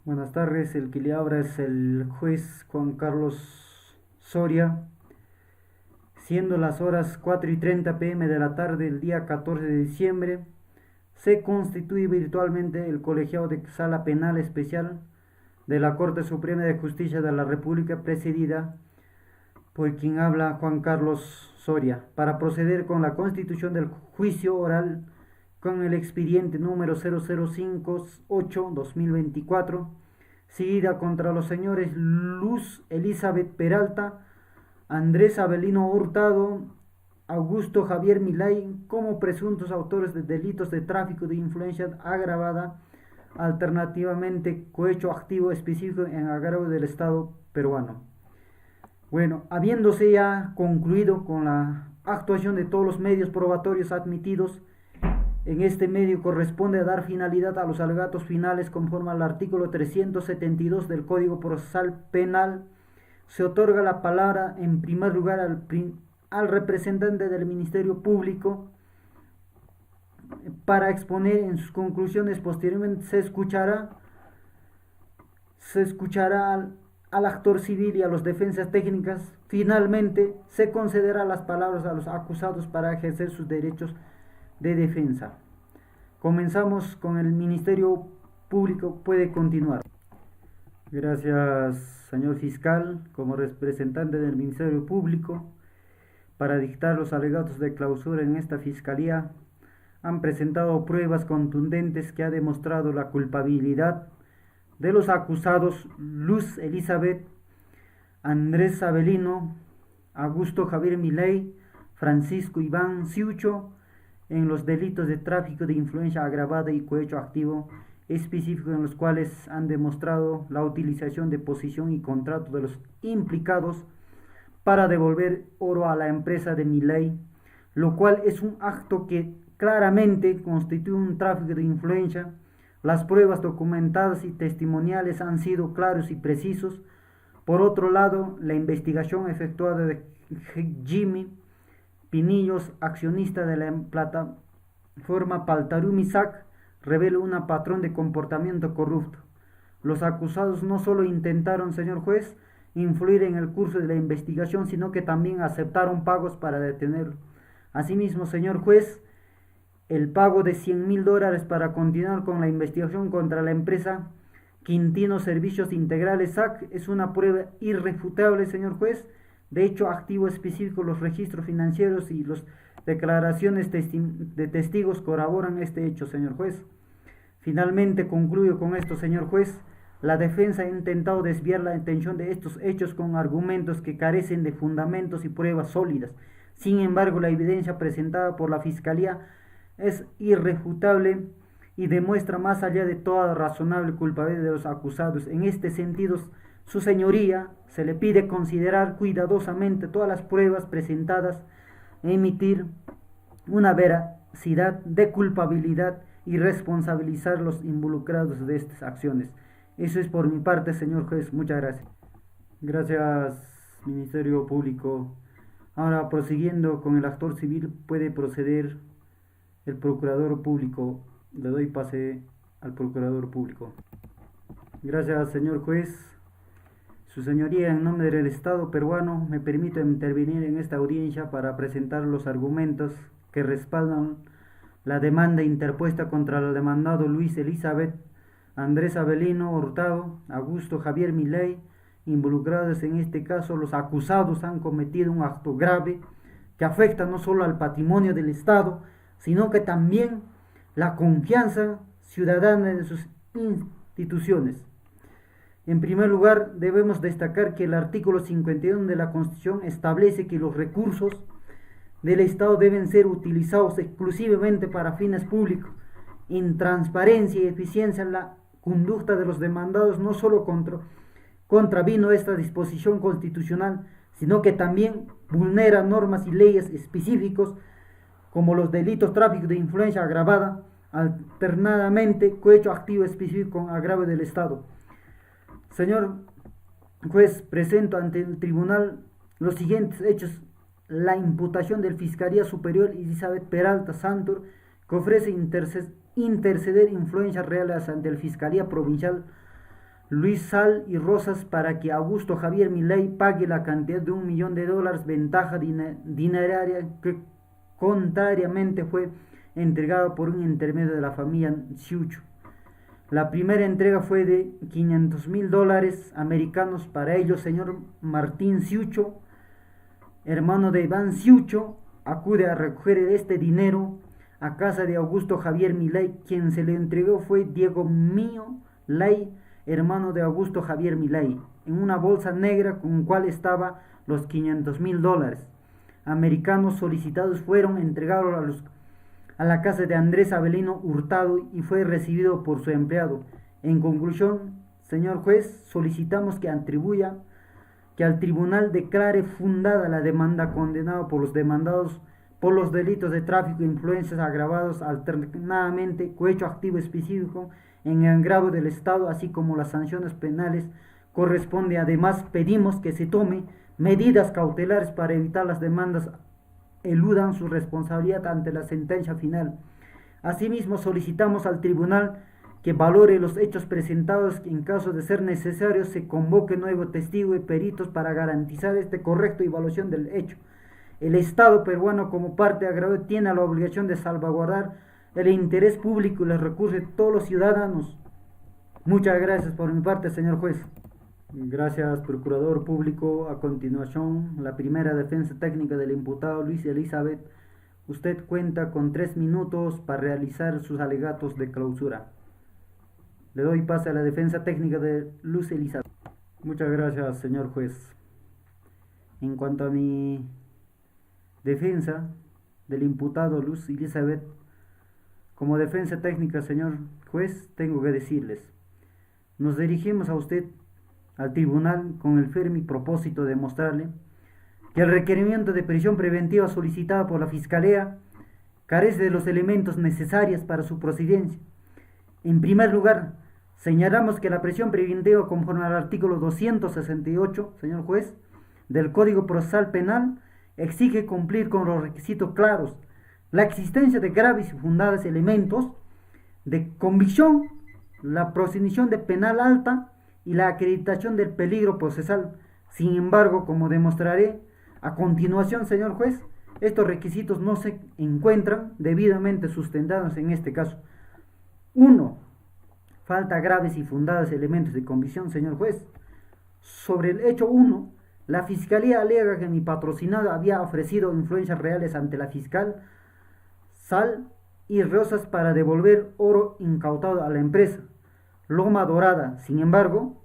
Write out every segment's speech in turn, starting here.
Buenas tardes, el que le habla es el juez Juan Carlos Soria, siendo las horas 4:30 p.m. de la tarde del día 14 de diciembre, se constituye virtualmente el colegiado de Sala Penal Especial de la Corte Suprema de Justicia de la República, presidida por quien habla Juan Carlos Soria, para proceder con la constitución del juicio oral con el expediente número 0058-2024, seguida contra los señores Luz Elizabeth Peralta, Andrés Avelino Hurtado, Augusto Javier Milay, como presuntos autores de delitos de tráfico de influencia agravada, alternativamente cohecho activo específico en agravio del Estado peruano. Bueno, habiéndose ya concluido con la actuación de todos los medios probatorios admitidos, en este medio corresponde dar finalidad a los alegatos finales conforme al artículo 372 del Código Procesal Penal. Se otorga la palabra en primer lugar al representante del Ministerio Público para exponer en sus conclusiones. Posteriormente se escuchará al actor civil y a las defensas técnicas. Finalmente se concederá las palabras a los acusados para ejercer sus derechos de defensa. Comenzamos con el Ministerio Público. Puede continuar. Gracias, señor fiscal. Como representante del Ministerio Público, para dictar los alegatos de clausura en esta fiscalía, han presentado pruebas contundentes que ha demostrado la culpabilidad de los acusados Luz Elizabeth, Andrés Avelino, Augusto Javier Milay, Francisco Iván Siucho, en los delitos de tráfico de influencia agravada y cohecho activo específico, en los cuales han demostrado la utilización de posición y contrato de los implicados para devolver oro a la empresa de Milay, lo cual es un acto que claramente constituye un tráfico de influencia. Las pruebas documentadas y testimoniales han sido claros y precisos. Por otro lado, la investigación efectuada de Jimmy Pinillos, accionista de la plataforma Paltarumi SAC, revela un patrón de comportamiento corrupto. Los acusados no solo intentaron, señor juez, influir en el curso de la investigación, sino que también aceptaron pagos para detenerlo. Asimismo, señor juez, el pago de $100,000 para continuar con la investigación contra la empresa Quintino Servicios Integrales SAC es una prueba irrefutable, señor juez. De hecho, activo específico, los registros financieros y las declaraciones de testigos corroboran este hecho, señor juez. Finalmente, concluyo con esto, señor juez. La defensa ha intentado desviar la atención de estos hechos con argumentos que carecen de fundamentos y pruebas sólidas. Sin embargo, la evidencia presentada por la Fiscalía es irrefutable y demuestra más allá de toda razonable culpabilidad de los acusados. En este sentido, su señoría se le pide considerar cuidadosamente todas las pruebas presentadas e emitir una veracidad de culpabilidad y responsabilizar a los involucrados de estas acciones. Eso es por mi parte, señor juez. Muchas gracias. Gracias, Ministerio Público. Ahora, prosiguiendo con el actor civil, puede proceder el Procurador Público. Le doy pase al Procurador Público. Gracias, señor juez. Su señoría, en nombre del Estado peruano, me permite intervenir en esta audiencia para presentar los argumentos que respaldan la demanda interpuesta contra el demandado Luis Elizabeth, Andrés Avelino Hurtado, Augusto Javier Milay. Involucrados en este caso, los acusados han cometido un acto grave que afecta no solo al patrimonio del Estado, sino que también la confianza ciudadana de sus instituciones. En primer lugar, debemos destacar que el artículo 51 de la Constitución establece que los recursos del Estado deben ser utilizados exclusivamente para fines públicos. En transparencia y eficiencia, la conducta de los demandados no solo contravino esta disposición constitucional, sino que también vulnera normas y leyes específicos como los delitos tráfico de influencia agravada, alternadamente cohecho activo específico con agravio del Estado. Señor juez, presento ante el tribunal los siguientes hechos. La imputación del Fiscalía Superior Elizabeth Peralta Santur, que ofrece interceder influencias reales ante la Fiscalía Provincial Luis Sal y Rosas para que Augusto Javier Milei pague la cantidad de $1 millón, ventaja dineraria que contrariamente fue entregado por un intermedio de la familia Ciucho. La primera entrega fue de $500,000 americanos para ello. Señor Martín Ciucho, hermano de Iván Ciucho, acude a recoger este dinero a casa de Augusto Javier Milei. Quien se le entregó fue Diego Mío Ley, hermano de Augusto Javier Milei, en una bolsa negra con cual estaba los $500,000 americanos solicitados. Fueron entregados a la casa de Andrés Avelino Hurtado y fue recibido por su empleado. En conclusión, señor juez, solicitamos que al tribunal declare fundada la demanda condenada por los demandados por los delitos de tráfico de influencias agravados alternadamente, cohecho activo específico en el agravio del Estado, así como las sanciones penales corresponde. Además, pedimos que se tome medidas cautelares para evitar las demandas eludan su responsabilidad ante la sentencia final. Asimismo, solicitamos al tribunal que valore los hechos presentados, que en caso de ser necesario se convoque nuevo testigo y peritos para garantizar este correcto evaluación del hecho. El Estado peruano, como parte agravada, tiene la obligación de salvaguardar el interés público y los recursos de todos los ciudadanos. Muchas gracias por mi parte, señor juez. Gracias, procurador público. A continuación, la primera defensa técnica del imputado Luis Elizabeth. Usted cuenta con 3 minutos para realizar sus alegatos de clausura. Le doy pase a la defensa técnica de Luis Elizabeth. Muchas gracias, señor juez. En cuanto a mi defensa del imputado Luis Elizabeth, como defensa técnica, señor juez, tengo que decirles: nos dirigimos a usted, al tribunal, con el firme propósito de mostrarle que el requerimiento de prisión preventiva solicitado por la Fiscalía carece de los elementos necesarios para su procedencia. En primer lugar, señalamos que la prisión preventiva, conforme al artículo 268, señor juez, del Código Procesal Penal, exige cumplir con los requisitos claros: la existencia de graves y fundados elementos de convicción, la prohibición de penal alta y la acreditación del peligro procesal. Sin embargo, como demostraré a continuación, señor juez, estos requisitos no se encuentran debidamente sustentados en este caso. 1. Falta graves y fundados elementos de convicción, señor juez. Sobre el hecho 1, la Fiscalía alega que mi patrocinado había ofrecido influencias reales ante la fiscal Sal y Rosas para devolver oro incautado a la empresa Loma Dorada. Sin embargo,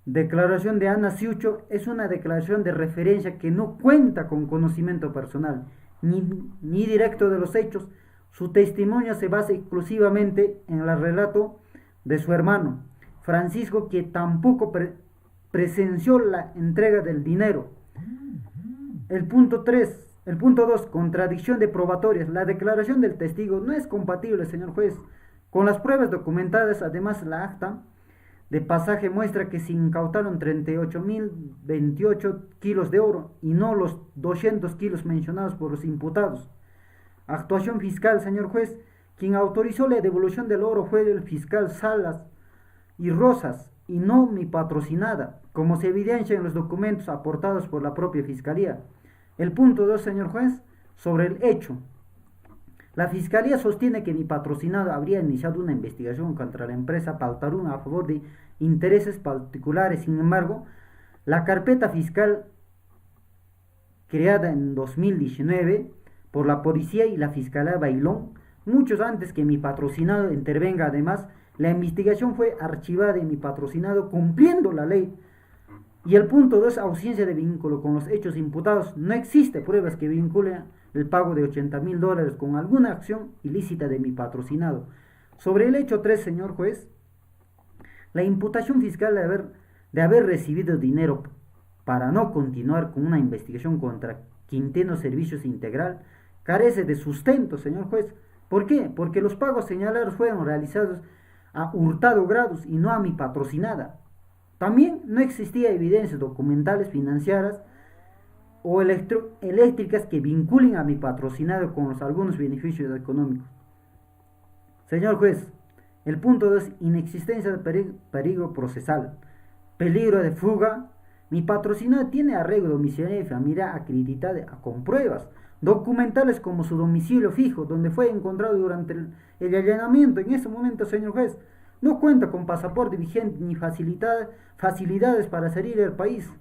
declaración de Ana Ciucho es una declaración de referencia que no cuenta con conocimiento personal ni directo de los hechos. Su testimonio se basa exclusivamente en el relato de su hermano Francisco, que tampoco presenció la entrega del dinero. El punto 2, contradicción de probatorias. La declaración del testigo no es compatible, señor juez, con las pruebas documentadas. Además, la acta de pasaje muestra que se incautaron 38.028 kilos de oro y no los 200 kilos mencionados por los imputados. Actuación fiscal, señor juez. Quien autorizó la devolución del oro fue el fiscal Salas y Rosas y no mi patrocinada, como se evidencia en los documentos aportados por la propia Fiscalía. El punto 2, señor juez, sobre el hecho. La Fiscalía sostiene que mi patrocinado habría iniciado una investigación contra la empresa Paltarún a favor de intereses particulares. Sin embargo, la carpeta fiscal creada en 2019 por la policía y la Fiscalía Bailón, muchos antes que mi patrocinado intervenga. Además, la investigación fue archivada y mi patrocinado cumpliendo la ley. Y el punto 2, ausencia de vínculo con los hechos imputados. No existe pruebas que vinculen el pago de $80,000 con alguna acción ilícita de mi patrocinado. Sobre el hecho 3, señor juez, la imputación fiscal de haber recibido dinero para no continuar con una investigación contra Quinteno Servicios Integral carece de sustento, señor juez. ¿Por qué? Porque los pagos señalados fueron realizados a Hurtado Grados y no a mi patrocinada. También no existía evidencias documentales financieras o eléctricas que vinculen a mi patrocinado con algunos beneficios económicos. Señor juez, el punto 2, inexistencia de peligro procesal, peligro de fuga. Mi patrocinado tiene arreglo domiciliario y familiar acreditada con pruebas documentales como su domicilio fijo, donde fue encontrado durante el allanamiento. En ese momento, señor juez, no cuenta con pasaporte vigente ni facilidades para salir del país.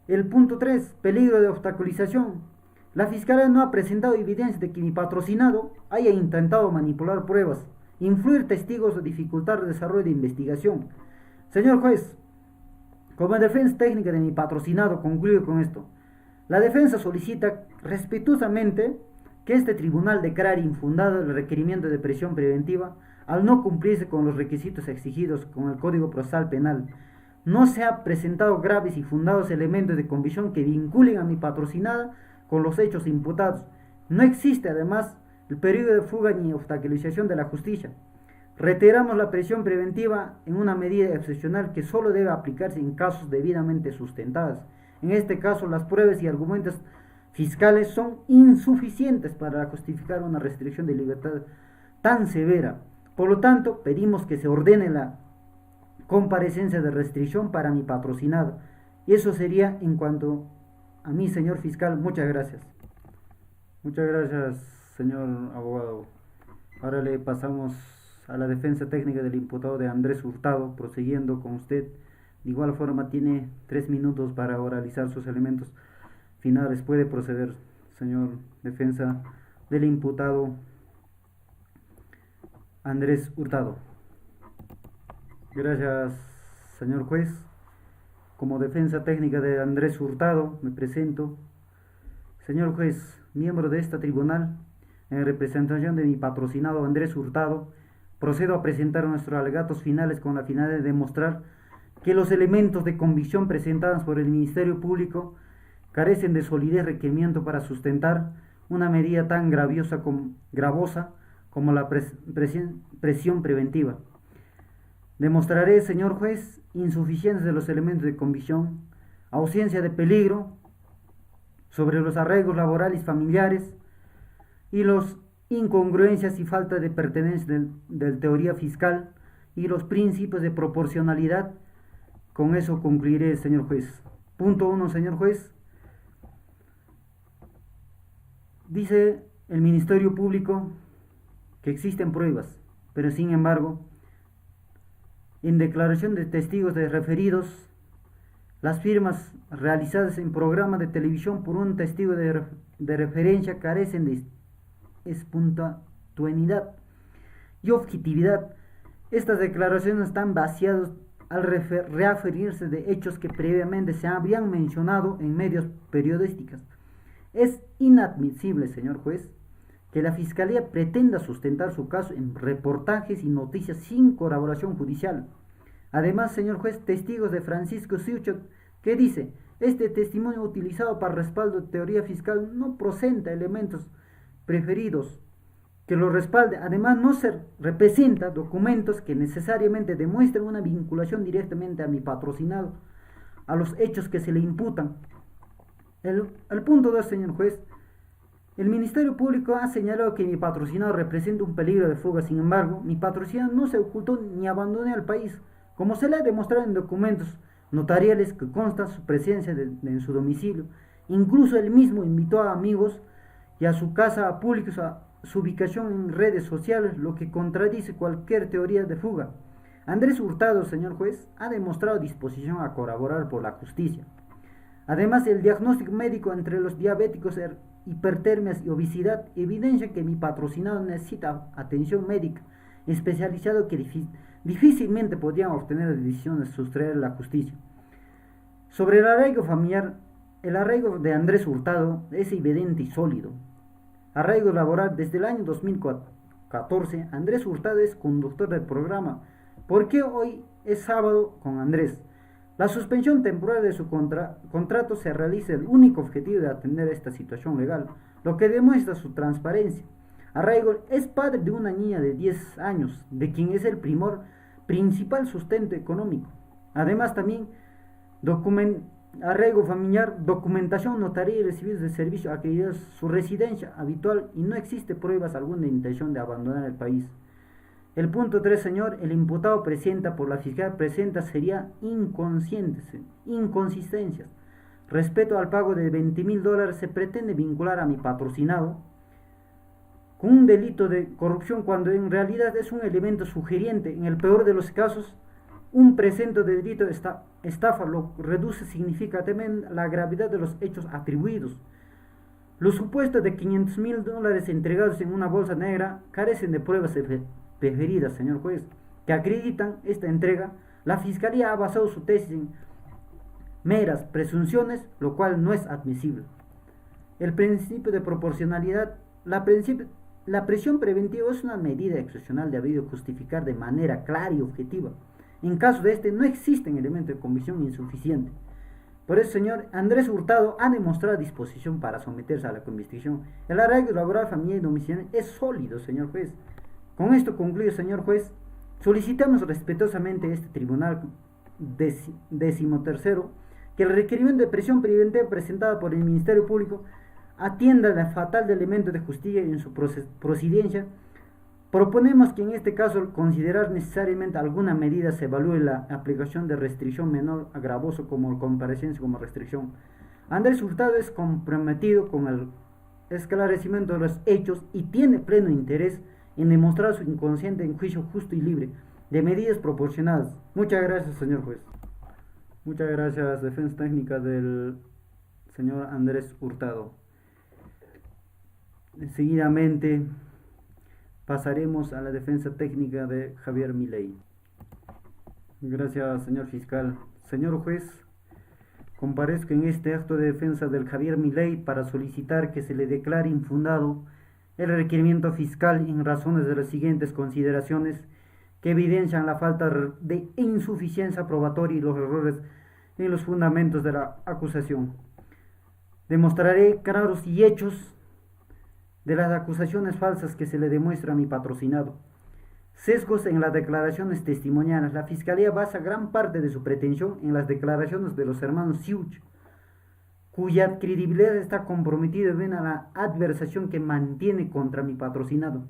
El punto 3, peligro de obstaculización. La Fiscalía no ha presentado evidencia de que mi patrocinado haya intentado manipular pruebas, influir testigos o dificultar el desarrollo de investigación. Señor juez, como defensa técnica de mi patrocinado, concluyo con esto. La defensa solicita respetuosamente que este tribunal declare infundado el requerimiento de prisión preventiva al no cumplirse con los requisitos exigidos con el Código Procesal Penal. No se han presentado graves y fundados elementos de convicción que vinculen a mi patrocinada con los hechos imputados. No existe además el peligro de fuga ni obstaculización de la justicia. Reiteramos la prisión preventiva en una medida excepcional que solo debe aplicarse en casos debidamente sustentados. En este caso, las pruebas y argumentos fiscales son insuficientes para justificar una restricción de libertad tan severa. Por lo tanto, pedimos que se ordene la comparecencia de restricción para mi patrocinado. Y eso sería en cuanto a mí, señor fiscal. Muchas gracias. Muchas gracias, señor abogado. Ahora le pasamos a la defensa técnica del imputado de Andrés Hurtado, prosiguiendo con usted. De igual forma tiene 3 minutos para oralizar sus elementos finales. Puede proceder, señor defensa del imputado Andrés Hurtado. Gracias, señor juez. Como defensa técnica de Andrés Hurtado me presento. Señor juez, miembro de este tribunal, en representación de mi patrocinado Andrés Hurtado, procedo a presentar nuestros alegatos finales con la finalidad de demostrar que los elementos de convicción presentados por el Ministerio Público carecen de solidez requerimiento para sustentar una medida tan gravosa como la presión preventiva. Demostraré, señor juez, insuficiencia de los elementos de convicción, ausencia de peligro sobre los arreglos laborales familiares y los incongruencias y falta de pertenencia del teoría fiscal y los principios de proporcionalidad. Con eso concluiré, señor juez. Punto 1, señor juez. Dice el Ministerio Público que existen pruebas, pero sin embargo, en declaración de testigos de referidos, las firmas realizadas en programa de televisión por un testigo de referencia carecen de espontaneidad y objetividad. Estas declaraciones están vaciadas al referirse de hechos que previamente se habían mencionado en medios periodísticos. Es inadmisible, señor juez, que la Fiscalía pretenda sustentar su caso en reportajes y noticias sin colaboración judicial. Además, señor juez, testigos de Francisco Siucho, que dice, este testimonio utilizado para respaldo de teoría fiscal no presenta elementos preferidos que lo respalde. Además, no se representa documentos que necesariamente demuestren una vinculación directamente a mi patrocinado, a los hechos que se le imputan. El punto 2, señor juez, el Ministerio Público ha señalado que mi patrocinado representa un peligro de fuga. Sin embargo, mi patrocinado no se ocultó ni abandonó el país, como se le ha demostrado en documentos notariales que consta su presencia en su domicilio. Incluso él mismo invitó a amigos y a su casa públicos a su ubicación en redes sociales, lo que contradice cualquier teoría de fuga. Andrés Hurtado, señor juez, ha demostrado disposición a colaborar por la justicia. Además, el diagnóstico médico entre los diabéticos, hipertermias y obesidad evidencia que mi patrocinado necesita atención médica especializada que difícilmente podrían obtener decisiones sustraer a la justicia. Sobre el arraigo familiar, el arraigo de Andrés Hurtado es evidente y sólido. Arraigo laboral: desde el año 2014, Andrés Hurtado es conductor del programa ¿Por qué hoy es sábado con Andrés? La suspensión temporal de su contrato se realiza el único objetivo de atender esta situación legal, lo que demuestra su transparencia. Arraigo es padre de una niña de 10 años, de quien es el principal sustento económico. Además, también arraigo familiar, documentación notaria y recibidos de servicio acreditados su residencia habitual y no existe pruebas alguna de intención de abandonar el país. El punto 3, señor, el imputado presenta por la fiscalía presenta sería inconsistencias. Respecto al pago de $20,000, se pretende vincular a mi patrocinado con un delito de corrupción cuando en realidad es un elemento sugeriente. En el peor de los casos, un presente de delito de estafa lo reduce significativamente la gravedad de los hechos atribuidos. Los supuestos de $500,000 entregados en una bolsa negra carecen de pruebas preferidas, señor juez, que acreditan esta entrega. La fiscalía ha basado su tesis en meras presunciones, lo cual no es admisible. El principio de proporcionalidad. La prisión preventiva es una medida excepcional de haber justificar de manera clara y objetiva. En caso de este, no existen elementos de convicción insuficiente. Por eso, señor Andrés Hurtado ha demostrado disposición para someterse a la investigación. El arraigo laboral, familiar y domiciliario es sólido, señor juez. Con esto concluyo, señor juez. Solicitamos respetuosamente a este tribunal 13º que el requerimiento de prisión preventiva presentado por el Ministerio Público atienda la fatal de elementos de justicia en su procedencia. Proponemos que en este caso considerar necesariamente alguna medida se evalúe la aplicación de restricción menor a gravoso como comparecencia como restricción. Andrés Hurtado es comprometido con el esclarecimiento de los hechos y tiene pleno interés en demostrar su inconsciente en juicio justo y libre de medidas proporcionadas. Muchas gracias, señor juez. Muchas gracias, defensa técnica del señor Andrés Hurtado. Seguidamente pasaremos a la defensa técnica de Javier Milei. Gracias, señor fiscal. Señor juez, comparezco en este acto de defensa del Javier Milei para solicitar que se le declare infundado el requerimiento fiscal en razones de las siguientes consideraciones que evidencian la falta de insuficiencia probatoria y los errores en los fundamentos de la acusación. Demostraré claros y hechos de las acusaciones falsas que se le demuestra a mi patrocinado. Sesgos en las declaraciones testimoniales. La fiscalía basa gran parte de su pretensión en las declaraciones de los hermanos Siuch, cuya credibilidad está comprometida en la adversación que mantiene contra mi patrocinado.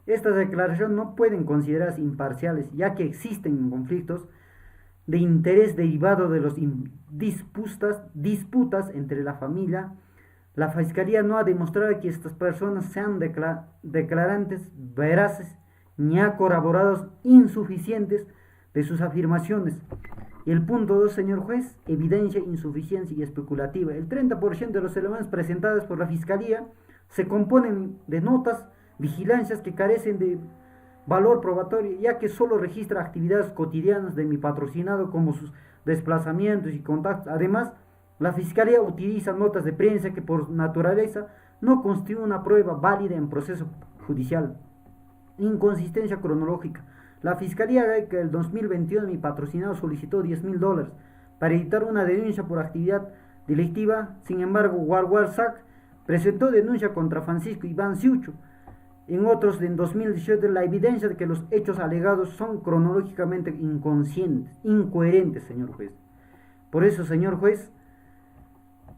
Estas declaraciones no pueden considerarse imparciales, ya que existen conflictos de interés derivado de las disputas entre la familia. La fiscalía no ha demostrado que estas personas sean declarantes veraces ni ha corroborado insuficientes de sus afirmaciones. El punto 2, señor juez, evidencia insuficiencia y especulativa. El 30% de los elementos presentados por la fiscalía se componen de notas, vigilancias que carecen de valor probatorio, ya que solo registra actividades cotidianas de mi patrocinado como sus desplazamientos y contactos. Además, la fiscalía utiliza notas de prensa que por naturaleza no constituyen una prueba válida en proceso judicial. Inconsistencia cronológica. La fiscalía ve que en el 2021 mi patrocinado solicitó $10,000 para editar una denuncia por actividad delictiva. Sin embargo, Warwar Sac presentó denuncia contra Francisco Iván Siucho. En otros, en 2018, la evidencia de que los hechos alegados son cronológicamente incoherentes, señor juez. Por eso, señor juez,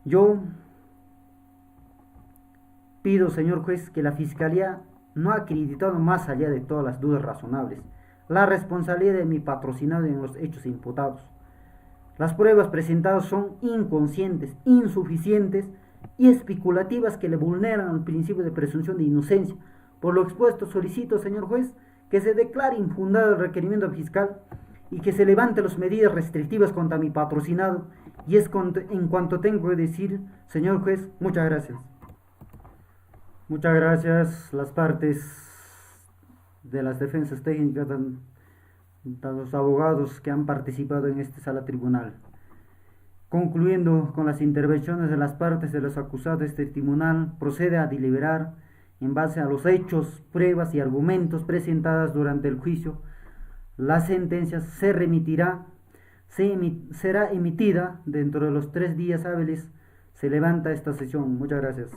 yo pido, señor juez, que la fiscalía no ha acreditado más allá de todas las dudas razonables la responsabilidad de mi patrocinado en los hechos imputados. Las pruebas presentadas son inconscientes, insuficientes y especulativas que le vulneran el principio de presunción de inocencia. Por lo expuesto, solicito, señor juez, que se declare infundado el requerimiento fiscal y que se levante las medidas restrictivas contra mi patrocinado. Y es en cuanto tengo que decir, señor juez, muchas gracias. Muchas gracias las partes de las defensas técnicas, de los abogados que han participado en esta sala tribunal. Concluyendo con las intervenciones de las partes de los acusados, este tribunal procede a deliberar en base a los hechos, pruebas y argumentos presentados durante el juicio. La sentencia será emitida dentro de los 3 días hábiles. Se levanta esta sesión. Muchas gracias.